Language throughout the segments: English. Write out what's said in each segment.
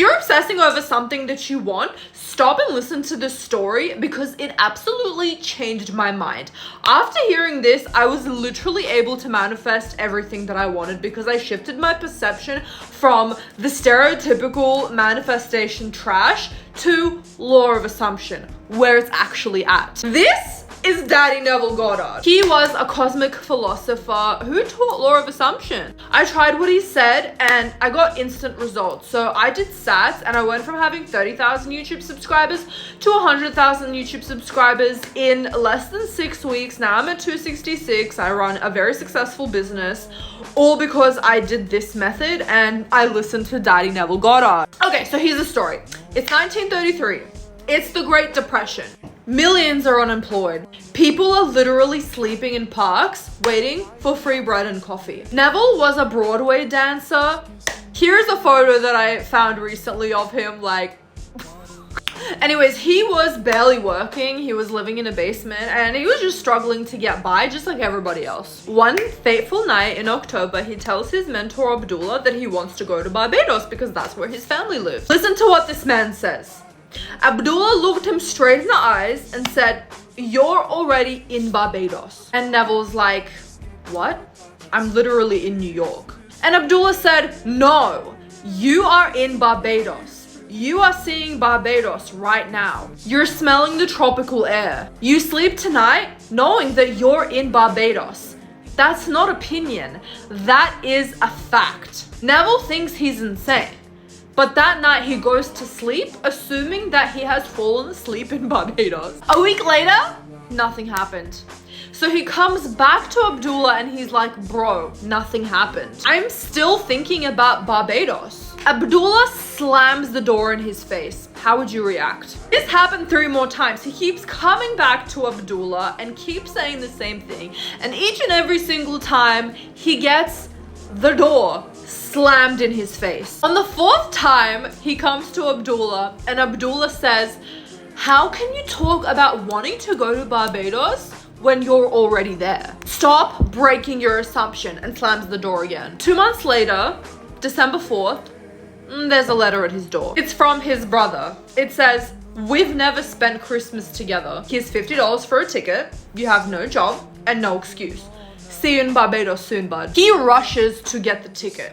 you're obsessing over something that you want, stop and listen to this story because it absolutely changed my mind. After hearing this, I was literally able to manifest everything that I wanted because I shifted my perception from the stereotypical manifestation trash to law of assumption, where it's actually at. This is Daddy Neville Goddard. He was a cosmic philosopher who taught law of assumption. I tried what he said and I got instant results. So I did SATs and I went from having 30,000 YouTube subscribers to 100,000 YouTube subscribers in less than 6 weeks. Now I'm at 266. I run a very successful business, all because I did this method and I listened to Daddy Neville Goddard. Okay, so here's the story. It's 1933. It's the Great Depression. Millions are unemployed. People are literally sleeping in parks, waiting for free bread and coffee. Neville was a Broadway dancer. Here's a photo that I found recently of him, like... Anyways, he was barely working. He was living in a basement and he was just struggling to get by just like everybody else. One fateful night in October, he tells his mentor Abdullah that he wants to go to Barbados because that's where his family lives. Listen to what this man says. Abdullah looked him straight in the eyes and said, "You're already in Barbados." And Neville's like, "What? I'm literally in New York." And Abdullah said, "No, you are in Barbados. You are seeing Barbados right now. You're smelling the tropical air. You sleep tonight knowing that you're in Barbados. That's not opinion. That is a fact." Neville thinks he's insane. But that night he goes to sleep, assuming that he has fallen asleep in Barbados. A week later, nothing happened. So he comes back to Abdullah and he's like, "Bro, nothing happened. I'm still thinking about Barbados." Abdullah slams the door in his face. How would you react? This happened 3 more times. He keeps coming back to Abdullah and keeps saying the same thing. And each and every single time he gets the door slammed in his face. On the 4th time, he comes to Abdullah and Abdullah says, "How can you talk about wanting to go to Barbados when you're already there? Stop breaking your assumption," and slams the door again. 2 months later, December 4th, there's a letter at his door. It's from his brother. It says, "We've never spent Christmas together. Here's $50 for a ticket. You have no job and no excuse. See you in Barbados soon, bud." He rushes to get the ticket.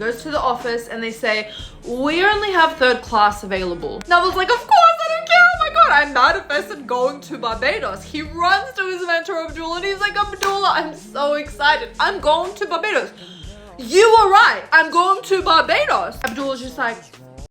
Goes to the office and they say, "We only have 3rd class available." Neville's like, "Of course, I don't care. Oh my god, I manifested going to Barbados." He runs to his mentor Abdullah and he's like, "Abdullah, I'm so excited. I'm going to Barbados." "You were right. I'm going to Barbados." Abdullah's just like,